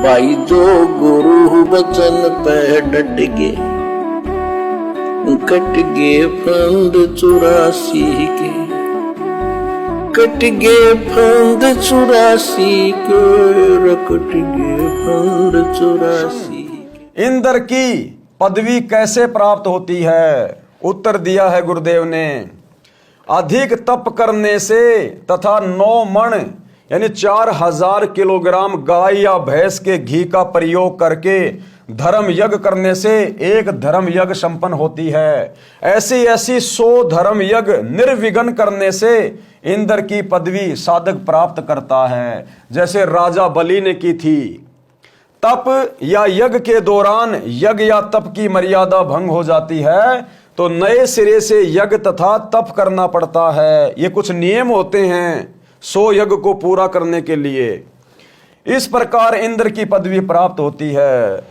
भाई जो गुरु बचन पे डट गए, कट गए फंद 84 के, कट गए फंद 84 के, कट गए फंद 84 के। इंद्र की पदवी कैसे प्राप्त होती है? उत्तर दिया है गुरुदेव ने, अधिक तप करने से तथा 9 मण यानी 4000 किलोग्राम गाय या भैंस के घी का प्रयोग करके धर्म यज्ञ करने से एक धर्म यज्ञ संपन्न होती है। ऐसी ऐसी 100 धर्म यज्ञ निर्विघ्न करने से इंद्र की पदवी साधक प्राप्त करता है, जैसे राजा बलि ने की थी। तप या यज्ञ के दौरान यज्ञ या तप की मर्यादा भंग हो जाती है तो नए सिरे से यज्ञ तथा तप करना पड़ता है। ये कुछ नियम होते हैं 100 यज्ञ को पूरा करने के लिए। इस प्रकार इंद्र की पदवी प्राप्त होती है।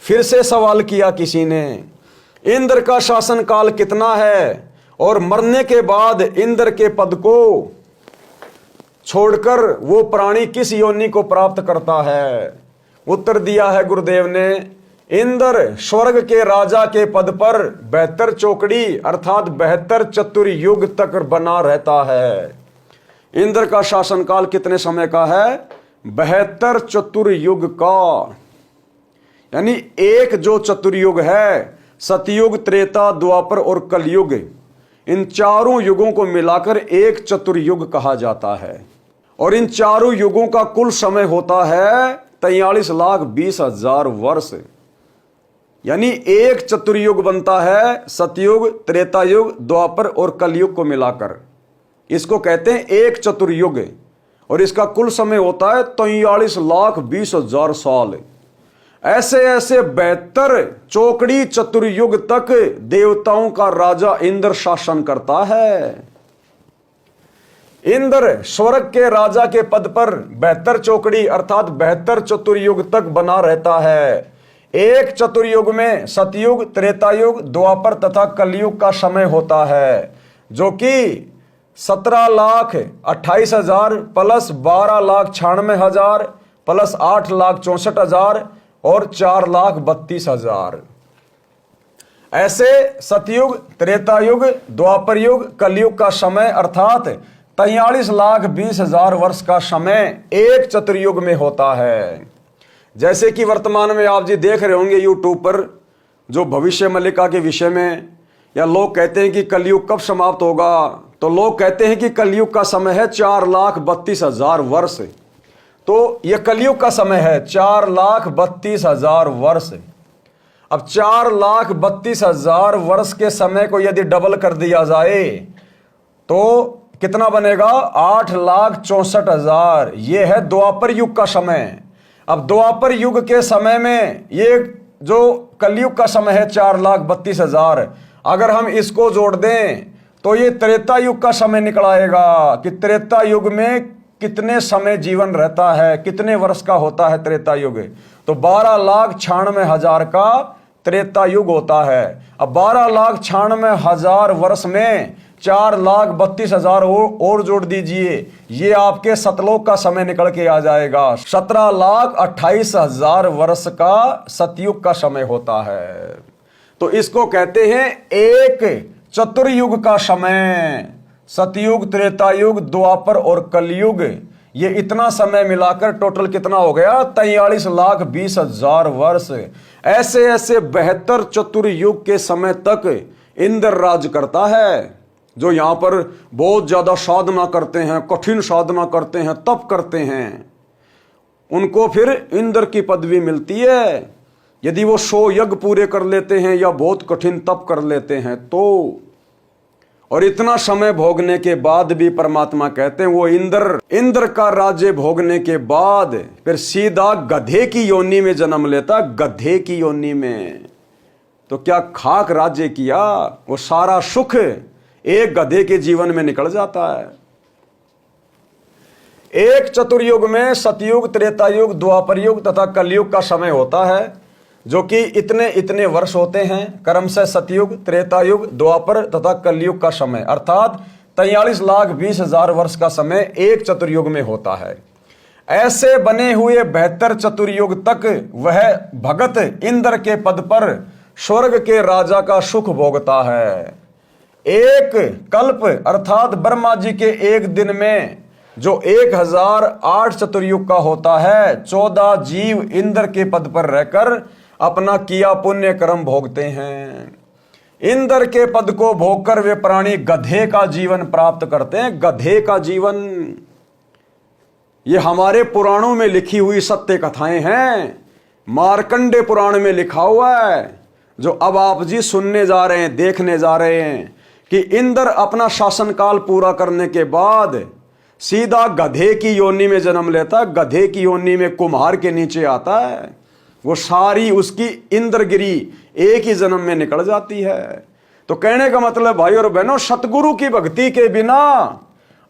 फिर से सवाल किया किसी ने, इंद्र का शासन काल कितना है और मरने के बाद इंद्र के पद को छोड़कर वो प्राणी किस योनि को प्राप्त करता है? उत्तर दिया है गुरुदेव ने, इंद्र स्वर्ग के राजा के पद पर 72 चौकड़ी अर्थात 72 चतुर्युग तक बना रहता है। इंद्र का शासनकाल कितने समय का है? 72 चतुर्युग का। यानी एक जो चतुर्युग है, सतयुग, त्रेता, द्वापर और कलयुग, इन चारों युगों को मिलाकर एक चतुर्युग कहा जाता है। और इन चारों युगों का कुल समय होता है 43,20,000 वर्ष। यानी एक चतुर्युग बनता है सतयुग, त्रेतायुग, द्वापर और कलयुग को मिलाकर। इसको कहते हैं एक चतुर्युग और इसका कुल समय होता है 43,20,000 साल। ऐसे ऐसे 72 चौकड़ी चतुर्युग तक देवताओं का राजा इंद्र शासन करता है। इंद्र स्वर्ग के राजा के पद पर 72 चौकड़ी अर्थात 72 चतुर्युग तक बना रहता है। एक चतुर्युग में सतयुग, त्रेतायुग, द्वापर तथा कलयुग का समय होता है, जो कि 17,28,000 प्लस 12,96,000 प्लस 8,64,000 और 4,32,000। ऐसे सतयुग, त्रेतायुग, द्वापर युग, कलयुग का समय अर्थात 43,20,000 वर्ष का समय एक चतुर्युग में होता है। जैसे कि वर्तमान में आप जी देख रहे होंगे यूट्यूब पर जो भविष्य मल्लिका के विषय में, या लोग कहते हैं कि कलयुग कब समाप्त होगा, तो लोग कहते हैं कि कलयुग का समय है 4,32,000 वर्ष। तो यह कलयुग का समय है 4,32,000 वर्ष। अब 4,32,000 वर्ष के समय को यदि डबल कर दिया जाए तो कितना बनेगा? 8,64,000। यह है द्वापर युग का समय। अब द्वापर युग के समय में ये जो कलयुग का समय है 4,32,000, अगर हम इसको जोड़ दें तो ये त्रेता युग का समय निकल आएगा कि त्रेता युग में कितने समय जीवन रहता है, कितने वर्ष का होता है त्रेता युग। तो 12,96,000 का त्रेता युग होता है। अब 12,96,000 वर्ष में 4,32,000 और जोड़ दीजिए, ये आपके सतलोक का समय निकल के आ जाएगा। 17,28,000 वर्ष का सतयुग का समय होता है। तो इसको कहते हैं एक चतुर्युग का समय। सतयुग, त्रेतायुग, द्वापर और कलयुग, ये इतना समय मिलाकर टोटल कितना हो गया? 43,20,000 वर्ष। ऐसे ऐसे 72 चतुर्युग के समय तक इंद्र राज करता है। जो यहां पर बहुत ज्यादा साधना करते हैं, कठिन साधना करते हैं, तप करते हैं, उनको फिर इंद्र की पदवी मिलती है। यदि वो 100 यज्ञ पूरे कर लेते हैं या बहुत कठिन तप कर लेते हैं तो। और इतना समय भोगने के बाद भी परमात्मा कहते हैं वो इंद्र का राज्य भोगने के बाद फिर सीधा गधे की योनि में जन्म लेता। गधे की योनि में तो क्या खाक राज्य किया, वो सारा सुख एक गधे के जीवन में निकल जाता है। एक चतुर्युग में सतयुग, त्रेतायुग, द्वापर युग तथा कलयुग का समय होता है, जो कि इतने इतने वर्ष होते हैं। क्रमशः सतयुग, त्रेतायुग, द्वापर तथा कलयुग का समय अर्थात 43,20,000 वर्ष का समय एक चतुर्युग में होता है। ऐसे बने हुए 72 चतुर्युग तक वह भगत इंद्र के पद पर स्वर्ग के राजा का सुख भोगता है। एक कल्प अर्थात ब्रह्मा जी के एक दिन में जो 1008 चतुर्युग का होता है, 14 जीव इंद्र के पद पर रहकर अपना किया पुण्य कर्म भोगते हैं। इंद्र के पद को भोगकर वे प्राणी गधे का जीवन प्राप्त करते हैं। गधे का जीवन, ये हमारे पुराणों में लिखी हुई सत्य कथाएं हैं। मार्कंडे पुराण में लिखा हुआ है, जो अब आप जी सुनने जा रहे हैं, देखने जा रहे हैं, कि इंद्र अपना शासनकाल पूरा करने के बाद सीधा गधे की योनि में जन्म लेता। गधे की योनि में कुम्हार के नीचे आता है। वो सारी उसकी इंद्रगिरी एक ही जन्म में निकल जाती है। तो कहने का मतलब भाई और बहनों, सतगुरु की भक्ति के बिना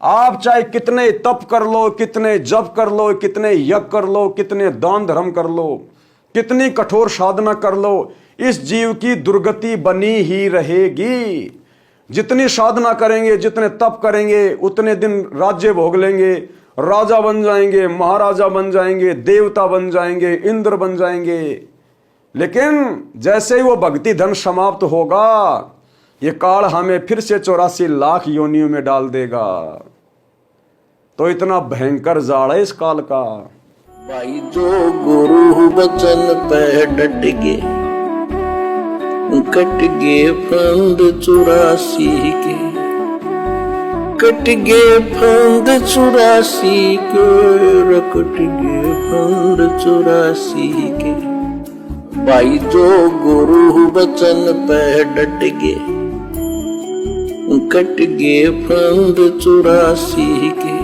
आप चाहे कितने तप कर लो, कितने जप कर लो, कितने यज्ञ कर लो, कितने दान धर्म कर लो, कितनी कठोर साधना कर लो, इस जीव की दुर्गति बनी ही रहेगी। जितनी साधना करेंगे, जितने तप करेंगे, उतने दिन राज्य भोग लेंगे, राजा बन जाएंगे, महाराजा बन जाएंगे, देवता बन जाएंगे, इंद्र बन जाएंगे। लेकिन जैसे ही वो भक्ति धन समाप्त होगा, ये काल हमें फिर से 84 लाख योनियों में डाल देगा। तो इतना भयंकर जाड़ है इस काल का। भाई जो गुरु बचन पे डट गे, कट गे फंद 84 के, कट गे फंद 84 के, रकट गे फंद 84 के। भाई जो गुरु बचन पे डट गे, कट गे फंद 84 के,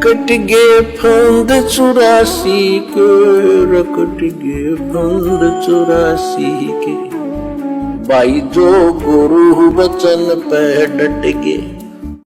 कट गे फंद 84 के, रकट गे फंद 84 के। भाई जो गुरु बचन पे डट गे,